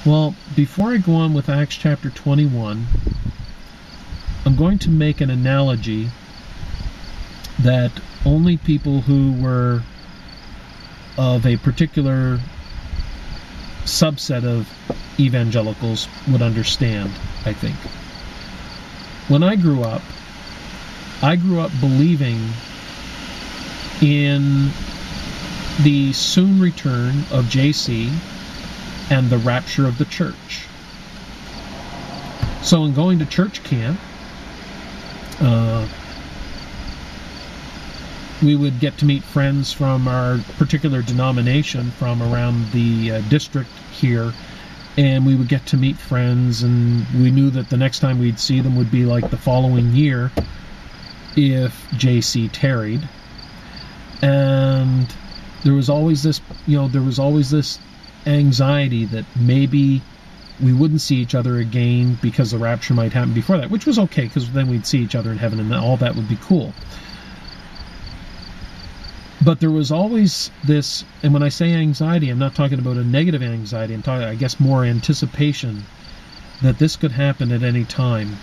Well, before I go on with Acts chapter 21, I'm going to make an analogy that only people who were of a particular subset of evangelicals would understand, I think. When I grew up believing in the soon return of JC and the rapture of the church. So in going to church camp, we would get to meet friends from our particular denomination from around the district here, and we would get to meet friends, and we knew that the next time we'd see them would be like the following year if JC tarried. And there was always this, anxiety that maybe we wouldn't see each other again because the rapture might happen before that, which was okay, because then we'd see each other in heaven and all that would be cool. But there was always this, and when I say anxiety, I'm not talking about a negative anxiety, I'm talking, I guess, more anticipation that this could happen at any time.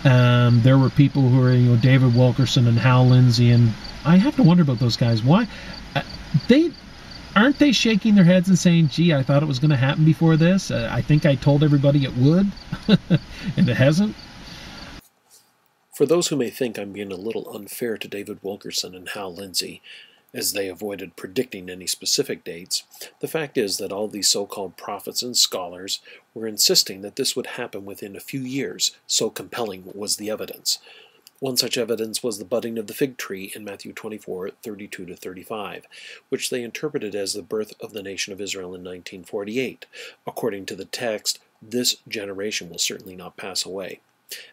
There were people who were, David Wilkerson and Hal Lindsey, and I have to wonder about those guys. Why? Aren't they shaking their heads and saying, gee, I thought it was going to happen before this? I think I told everybody it would, and it hasn't? For those who may think I'm being a little unfair to David Wilkerson and Hal Lindsey, as they avoided predicting any specific dates, the fact is that all these so-called prophets and scholars were insisting that this would happen within a few years, so compelling was the evidence. One such evidence was the budding of the fig tree in Matthew 24:32-35, which they interpreted as the birth of the nation of Israel in 1948. According to the text, this generation will certainly not pass away.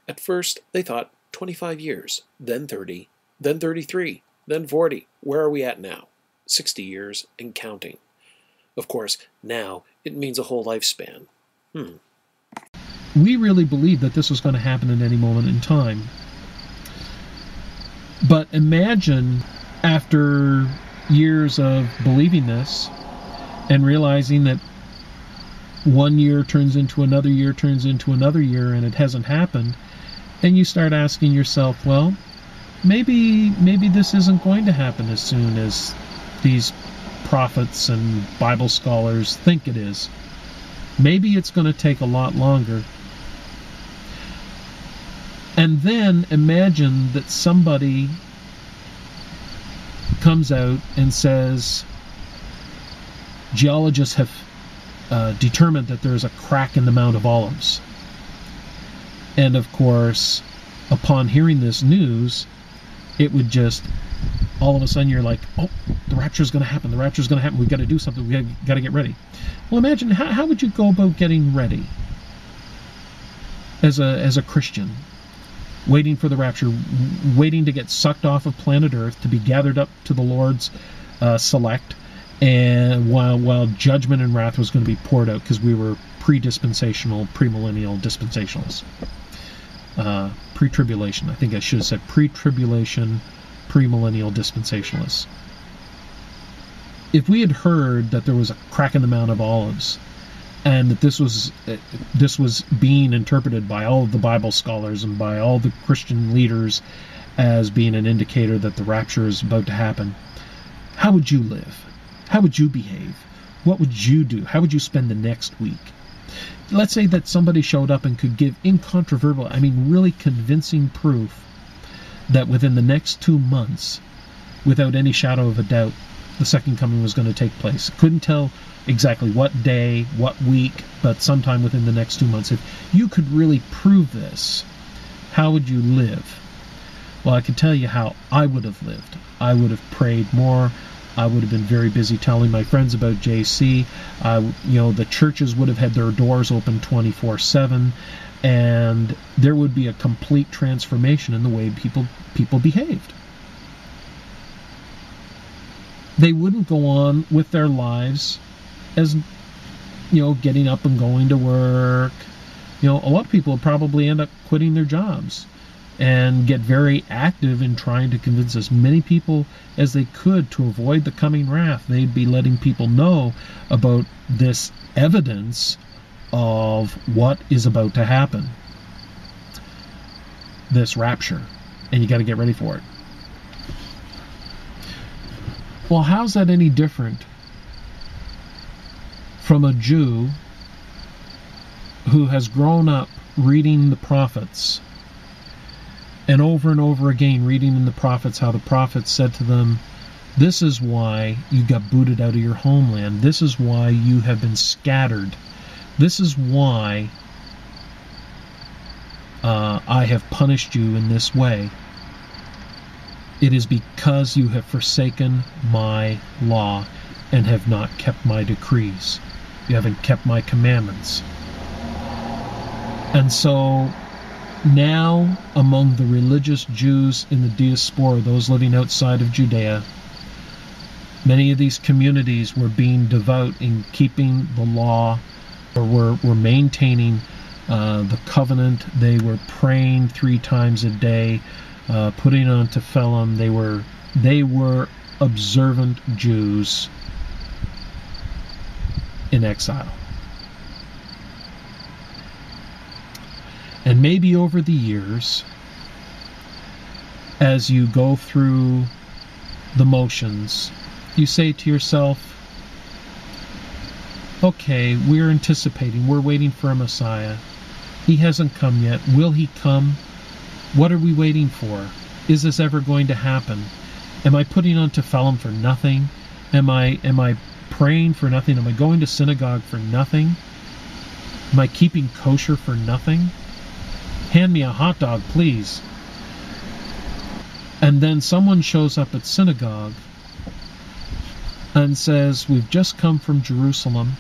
At first, they thought 25 years, then 30, then 33, then 40. Where are we at now? 60 years and counting. Of course, now it means a whole lifespan. We really believed that this was going to happen at any moment in time. But imagine after years of believing this and realizing that 1 year turns into another year, turns into another year, and it hasn't happened, and you start asking yourself, well, maybe this isn't going to happen as soon as these prophets and Bible scholars think it is. Maybe it's going to take a lot longer. And then imagine that somebody comes out and says, geologists have determined that there's a crack in the Mount of Olives. And of course, upon hearing this news, it would just, all of a sudden you're like, oh, the rapture's going to happen, we've got to do something, we've got to get ready. Well, imagine, how would you go about getting ready as a Christian? Waiting for the rapture, waiting to get sucked off of planet Earth to be gathered up to the Lord's select, and while judgment and wrath was going to be poured out, because we were pre-dispensational, premillennial dispensationalists. Pre-tribulation, I think I should have said pre-tribulation, premillennial dispensationalists. If we had heard that there was a crack in the Mount of Olives, and that this was being interpreted by all of the Bible scholars and by all the Christian leaders as being an indicator that the rapture is about to happen, how would you live? How would you behave? What would you do? How would you spend the next week? Let's say that somebody showed up and could give incontrovertible, really convincing proof that within the next 2 months, without any shadow of a doubt, the second coming was going to take place. Couldn't tell exactly what day, what week, but sometime within the next 2 months. If you could really prove this, how would you live? Well, I can tell you how I would have lived. I would have prayed more. I would have been very busy telling my friends about JC. The churches would have had their doors open 24/7, and there would be a complete transformation in the way people behaved. They wouldn't go on with their lives as, getting up and going to work. A lot of people would probably end up quitting their jobs and get very active in trying to convince as many people as they could to avoid the coming wrath. They'd be letting people know about this evidence of what is about to happen. This rapture. And you got to get ready for it. Well, how's that any different from a Jew who has grown up reading the prophets and over again reading in the prophets how the prophets said to them, this is why you got booted out of your homeland. This is why you have been scattered. This is why I have punished you in this way. It is because you have forsaken my law and have not kept my decrees. You haven't kept my commandments. And so now among the religious Jews in the diaspora, those living outside of Judea, many of these communities were being devout in keeping the law, or were maintaining the covenant. They were praying 3 times a day, putting on tefillin. They were observant Jews in exile. And maybe over the years, as you go through the motions, you say to yourself, okay, we're anticipating, we're waiting for a Messiah. He hasn't come yet. Will he come? What are we waiting for? Is this ever going to happen? Am I putting on tefillin for nothing? Am I praying for nothing? Am I going to synagogue for nothing? Am I keeping kosher for nothing? Hand me a hot dog, please. And then someone shows up at synagogue and says, we've just come from Jerusalem,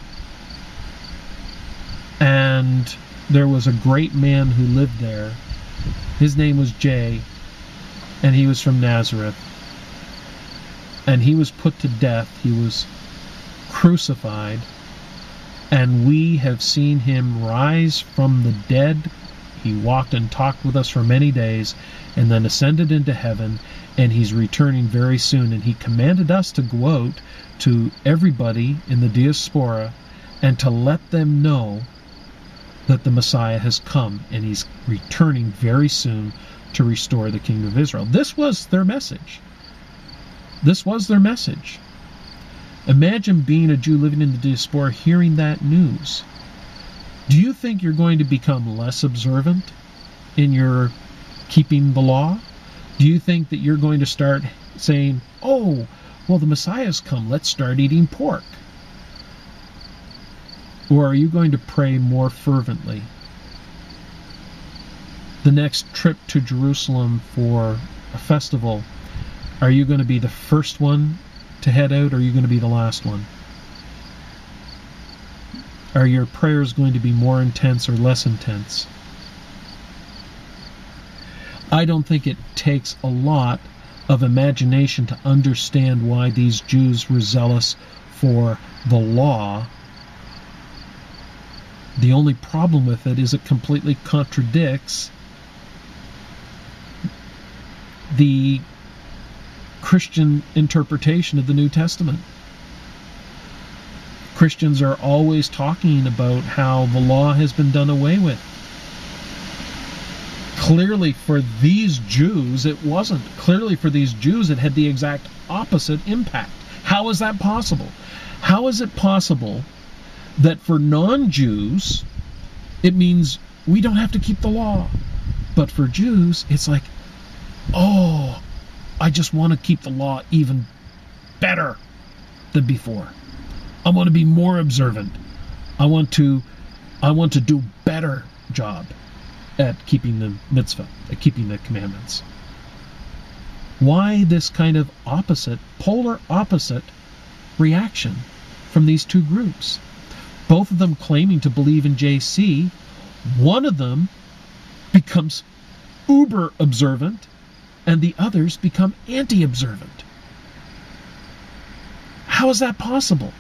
and there was a great man who lived there. His name was Jay, and he was from Nazareth. And he was put to death. He was crucified. And we have seen him rise from the dead. He walked and talked with us for many days, and then ascended into heaven, and he's returning very soon. And he commanded us to go out to everybody in the diaspora and to let them know that the Messiah has come, and he's returning very soon to restore the kingdom of Israel. This was their message. This was their message. Imagine being a Jew living in the diaspora, hearing that news. Do you think you're going to become less observant in your keeping the law? Do you think that you're going to start saying, oh, well, the Messiah's come, let's start eating pork? Or are you going to pray more fervently? The next trip to Jerusalem for a festival, are you going to be the first one to head out, or are you going to be the last one? Are your prayers going to be more intense or less intense? I don't think it takes a lot of imagination to understand why these Jews were zealous for the law. The only problem with it is it completely contradicts the Christian interpretation of the New Testament. Christians are always talking about how the law has been done away with. Clearly for these Jews it wasn't. Clearly for these Jews it had the exact opposite impact. How is that possible? How is it possible that for non-Jews it means we don't have to keep the law, but for Jews it's like, oh, I just want to keep the law even better than before. I want to be more observant. I want to do better job at keeping the mitzvah, at keeping the commandments. Why this kind of polar opposite reaction from these two groups? Both of them claiming to believe in JC. One of them becomes uber-observant, and the others become anti-observant. How is that possible?